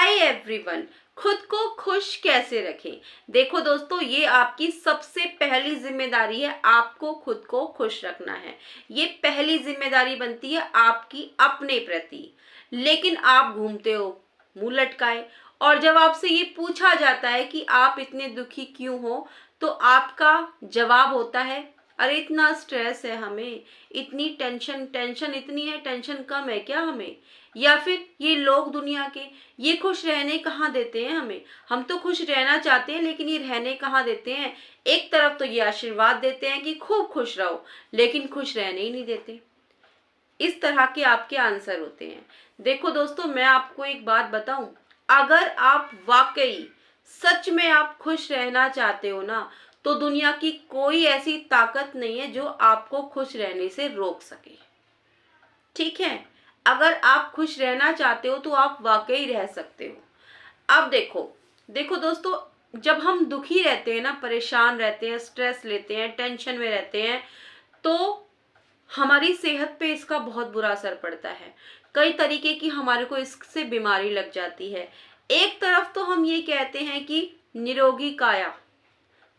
Hi everyone. खुद को खुश कैसे रखें? देखो दोस्तों, ये आपकी सबसे पहली जिम्मेदारी है। आपको खुद को खुश रखना है। ये पहली जिम्मेदारी बनती है आपकी अपने प्रति। लेकिन आप घूमते हो मुंह लटकाए, और जब आपसे ये पूछा जाता है कि आप इतने दुखी क्यों हो, तो आपका जवाब होता है, अरे इतना स्ट्रेस है हमें, इतनी टेंशन टेंशन इतनी है, टेंशन कम है क्या हमें? या फिर ये लोग दुनिया के, ये खुश रहने कहाँ देते हैं हमें? हम तो खुश रहना चाहते हैं, लेकिन ये रहने कहाँ देते हैं? एक तरफ तो ये आशीर्वाद देते हैं कि खूब खुश रहो, लेकिन खुश रहने ही नहीं देते। इस तरह के आपके आंसर होते हैं। देखो दोस्तों, मैं आपको एक बात बताऊं, अगर आप वाकई सच में आप खुश रहना चाहते हो ना, तो दुनिया की कोई ऐसी ताकत नहीं है जो आपको खुश रहने से रोक सके। ठीक है? अगर आप खुश रहना चाहते हो तो आप वाकई रह सकते हो। अब देखो देखो दोस्तों, जब हम दुखी रहते हैं ना, परेशान रहते हैं, स्ट्रेस लेते हैं, टेंशन में रहते हैं, तो हमारी सेहत पे इसका बहुत बुरा असर पड़ता है। कई तरीके की हमारे को इससे बीमारी लग जाती है। एक तरफ तो हम ये कहते हैं कि निरोगी काया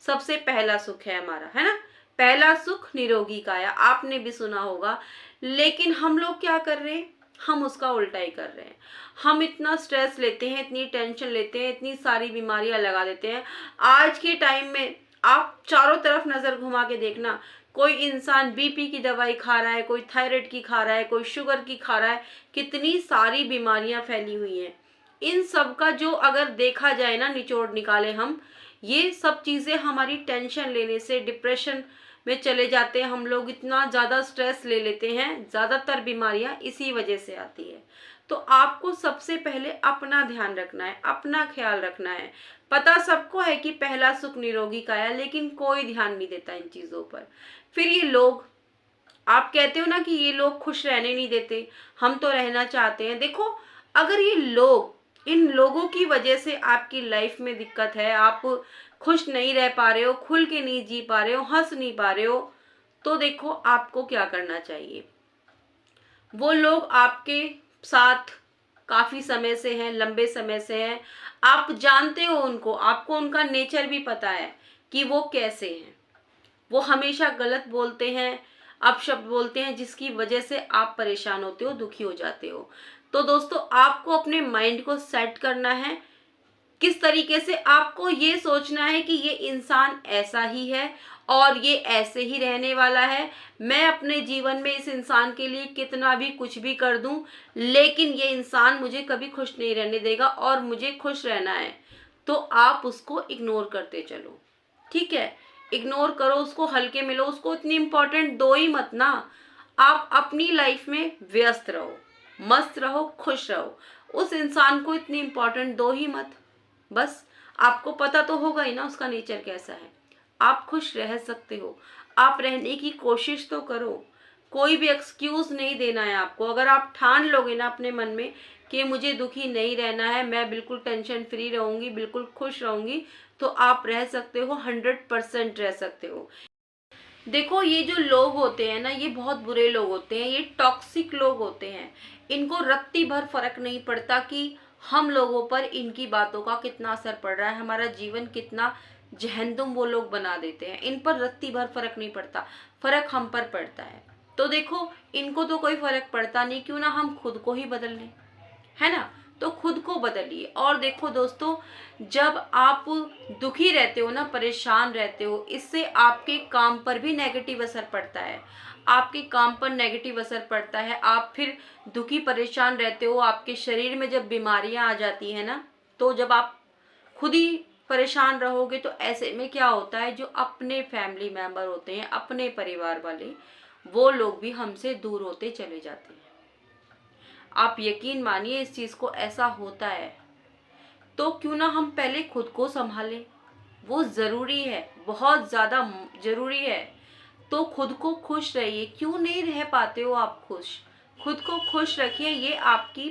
सबसे पहला सुख है हमारा, है ना? पहला सुख निरोगी काया, आपने भी सुना होगा। लेकिन हम लोग क्या कर रहे हैं? हम उसका उल्टा ही कर रहे हैं। हम इतना स्ट्रेस लेते हैं, इतनी टेंशन लेते हैं, इतनी सारी बीमारियां लगा देते हैं। आज के टाइम में आप चारों तरफ नजर घुमा के देखना, कोई इंसान बीपी की दवाई खा रहा है, कोई थायराइड की खा रहा है, कोई शुगर की खा रहा है। कितनी सारी बीमारियां फैली हुई हैं। इन सब का जो अगर देखा जाए ना, निचोड़ निकाले हम, ये सब चीजें हमारी टेंशन लेने से डिप्रेशन में चले जाते हैं। हम लोग इतना ज्यादा स्ट्रेस ले लेते हैं, ज्यादातर बीमारियां इसी वजह से आती है। तो आपको सबसे पहले अपना ध्यान रखना है, अपना ख्याल रखना है। पता सबको है कि पहला सुख निरोगी काया, लेकिन कोई ध्यान नहीं देता इन चीजों पर। फिर ये लोग, आप कहते हो ना कि ये लोग खुश रहने नहीं देते, हम तो रहना चाहते हैं। देखो, अगर ये लोग, इन लोगों की वजह से आपकी लाइफ में दिक्कत है, आप खुश नहीं रह पा रहे हो, खुल के नहीं जी पा रहे हो, हंस नहीं पा रहे हो, तो देखो आपको क्या करना चाहिए। वो लोग आपके साथ काफी समय से हैं, लंबे समय से हैं, आप जानते हो उनको, आपको उनका नेचर भी पता है कि वो कैसे हैं। वो हमेशा गलत बोलते हैं, अपशब्द बोलते हैं, जिसकी वजह से आप परेशान होते हो, दुखी हो जाते हो। तो दोस्तों, आपको अपने माइंड को सेट करना है। किस तरीके से? आपको ये सोचना है कि ये इंसान ऐसा ही है और ये ऐसे ही रहने वाला है। मैं अपने जीवन में इस इंसान के लिए कितना भी कुछ भी कर दूं, लेकिन ये इंसान मुझे कभी खुश नहीं रहने देगा और मुझे खुश रहना है। तो आप उसको इग्नोर करते चलो। ठीक है? इग्नोर करो उसको, हल्के में लो उसको, इतनी इंपॉर्टेंट दो ही मत ना। आप अपनी लाइफ में व्यस्त रहो, मस्त रहो, खुश रहो। उस इंसान को इतनी इंपॉर्टेंट दो ही मत। बस आपको पता तो होगा ही ना उसका नेचर कैसा है। आप खुश रह सकते हो, आप रहने की कोशिश तो करो। कोई भी एक्सक्यूज नहीं देना है आपको। अगर आप ठान लोगे ना अपने मन में कि मुझे दुखी नहीं रहना है, मैं बिल्कुल टेंशन फ्री रहूंगी, बिल्कुल खुश रहूंगी, तो आप रह सकते हो, 100% रह सकते हो। देखो, ये जो लोग होते हैं ना, ये बहुत बुरे लोग होते हैं, ये टॉक्सिक लोग होते हैं। इनको रत्ती भर फर्क नहीं पड़ता कि हम लोगों पर इनकी बातों का कितना असर पड़ रहा है, हमारा जीवन कितना जहन्नुम वो लोग बना देते हैं। इन पर रत्ती भर फर्क नहीं पड़ता, फर्क हम पर पड़ता है। तो देखो, इनको तो कोई फर्क पड़ता नहीं, क्यों ना हम खुद को ही बदल लें, है ना? तो खुद को बदलिए। और देखो दोस्तों, जब आप दुखी रहते हो ना, परेशान रहते हो, इससे आपके काम पर भी नेगेटिव असर पड़ता है। आपके काम पर नेगेटिव असर पड़ता है। आप फिर दुखी परेशान रहते हो, आपके शरीर में जब बीमारियां आ जाती है ना, तो जब आप खुद ही परेशान रहोगे, तो ऐसे में क्या होता है, जो अपने फैमिली मेंबर होते हैं, अपने परिवार वाले, वो लोग भी हमसे दूर होते चले जाते हैं। आप यकीन मानिए, इस चीज को ऐसा होता है। तो क्यों ना हम पहले खुद को संभालें, वो जरूरी है, बहुत ज्यादा जरूरी है। तो खुद को खुश रहिए। क्यों नहीं रह पाते हो आप खुश? खुद को खुश रखिए, ये आपकी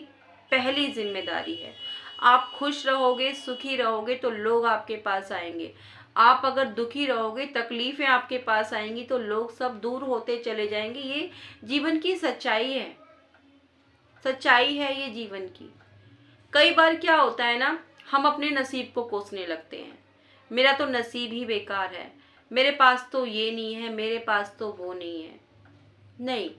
पहली जिम्मेदारी है। आप खुश रहोगे, सुखी रहोगे, तो लोग आपके पास आएंगे। आप अगर दुखी रहोगे, तकलीफें आपके पास आएंगी, तो लोग सब दूर होते चले जाएंगे। ये जीवन की सच्चाई है, सच्चाई है ये जीवन की। कई बार क्या होता है ना, हम अपने नसीब को कोसने लगते हैं, मेरा तो नसीब ही बेकार है, मेरे पास तो ये नहीं है, मेरे पास तो वो नहीं है। नहीं,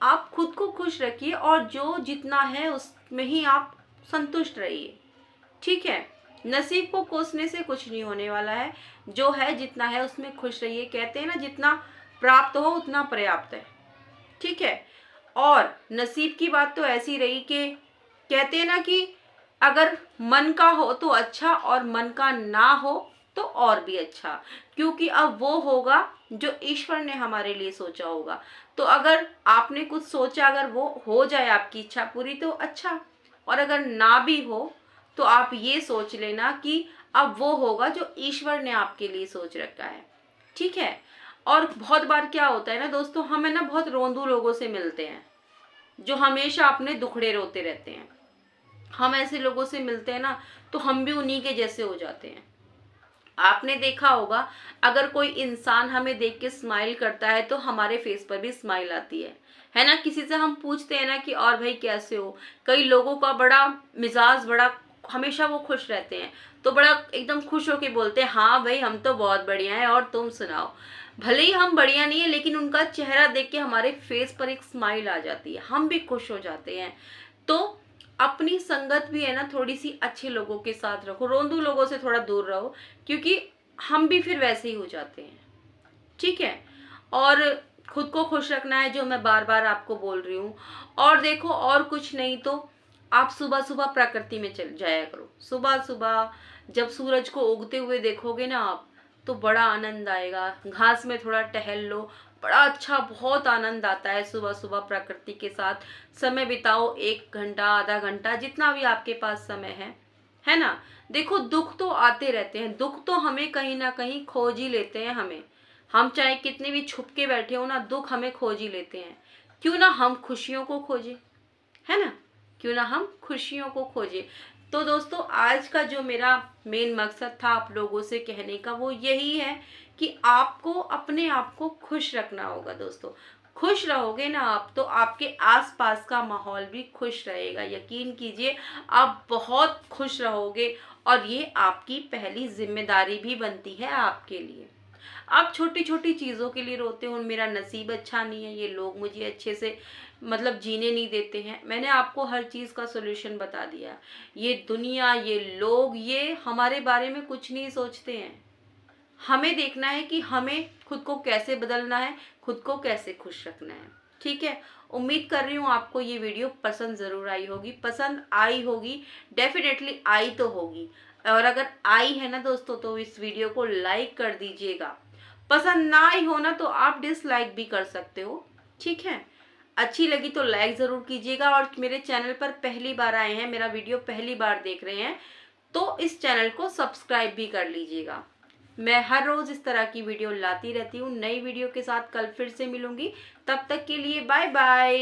आप खुद को खुश रखिए और जो जितना है उसमें ही आप संतुष्ट रहिए। ठीक है, नसीब को कोसने से कुछ नहीं होने वाला है, जो है जितना है उसमें खुश रहिए। कहते हैं ना, जितना प्राप्त हो उतना पर्याप्त है। ठीक है, और नसीब की बात तो ऐसी रही कि कहते हैं ना कि अगर मन का हो तो अच्छा और मन का ना हो तो और भी अच्छा, क्योंकि अब वो होगा जो ईश्वर ने हमारे लिए सोचा होगा। तो अगर आपने कुछ सोचा, अगर वो हो जाए आपकी इच्छा पूरी तो अच्छा, और अगर ना भी हो तो आप ये सोच लेना कि अब वो होगा जो ईश्वर ने आपके लिए सोच रखा है। ठीक है, और बहुत बार क्या होता है ना दोस्तों, हमें ना बहुत रोंदू लोगों से मिलते हैं जो हमेशा अपने दुखड़े रोते रहते हैं। हम ऐसे लोगों से मिलते हैं ना तो हम भी उन्हीं के जैसे हो जाते हैं। आपने देखा होगा, अगर कोई इंसान हमें देख के स्माइल करता है तो हमारे फेस पर भी स्माइल आती है ना। किसी से हम पूछते हैं ना कि और भाई कैसे हो, कई लोगों का बड़ा मिजाज बड़ा, हमेशा वो खुश रहते हैं तो बड़ा एकदम खुश होके बोलते हैं हाँ भाई हम तो बहुत बढ़िया हैं और तुम सुनाओ। भले ही हम बढ़िया नहीं है, लेकिन उनका चेहरा देख के हमारे फेस पर एक स्माइल आ जाती है, हम भी खुश हो जाते हैं। तो अपनी संगत भी है ना, थोड़ी सी अच्छे लोगों के साथ रखो, रोंदू लोगों से थोड़ा दूर रहो, क्योंकि हम भी फिर वैसे ही हो जाते हैं। ठीक है, और खुद को खुश रखना है, जो मैं बार बार आपको बोल रही हूँ। और देखो, और कुछ नहीं तो आप सुबह सुबह प्रकृति में चल जाया करो। सुबह सुबह जब सूरज को उगते हुए देखोगे ना आप, तो बड़ा आनंद आएगा। घास में थोड़ा टहल लो, बड़ा अच्छा, बहुत आनंद आता है। सुबह सुबह प्रकृति के साथ समय बिताओ, 1 घंटा आधा घंटा जितना भी आपके पास समय है ना। देखो, दुख तो आते रहते हैं, दुख तो हमें कहीं ना कहीं खोज ही लेते हैं। हम चाहे कितने भी छुप के बैठे हो ना, दुख हमें खोज ही लेते हैं। क्यों ना हम खुशियों को खोजें, है ना, क्यों ना हम खुशियों को खोजें। तो दोस्तों, आज का जो मेरा मेन मकसद था आप लोगों से कहने का, वो यही है कि आपको अपने आप को खुश रखना होगा। दोस्तों, खुश रहोगे ना आप, तो आपके आसपास का माहौल भी खुश रहेगा। यकीन कीजिए, आप बहुत खुश रहोगे, और ये आपकी पहली जिम्मेदारी भी बनती है आपके लिए। आप छोटी छोटी चीज़ों के लिए रोते हो, मेरा नसीब अच्छा नहीं है, ये लोग मुझे अच्छे से मतलब जीने नहीं देते हैं। मैंने आपको हर चीज़ का सोल्यूशन बता दिया। ये दुनिया, ये लोग, ये हमारे बारे में कुछ नहीं सोचते हैं। हमें देखना है कि हमें खुद को कैसे बदलना है, खुद को कैसे खुश रखना है। ठीक है, उम्मीद कर रही हूँ आपको ये वीडियो पसंद ज़रूर आई होगी। पसंद आई होगी, डेफिनेटली आई तो होगी, और अगर आई है ना दोस्तों, तो इस वीडियो को लाइक कर दीजिएगा। पसंद ना आई हो ना, तो आप डिसलाइक भी कर सकते हो। ठीक है, अच्छी लगी तो लाइक ज़रूर कीजिएगा, और मेरे चैनल पर पहली बार आए हैं, मेरा वीडियो पहली बार देख रहे हैं, तो इस चैनल को सब्सक्राइब भी कर लीजिएगा। मैं हर रोज़ इस तरह की वीडियो लाती रहती हूँ। नई वीडियो के साथ कल फिर से मिलूंगी, तब तक के लिए बाय बाय।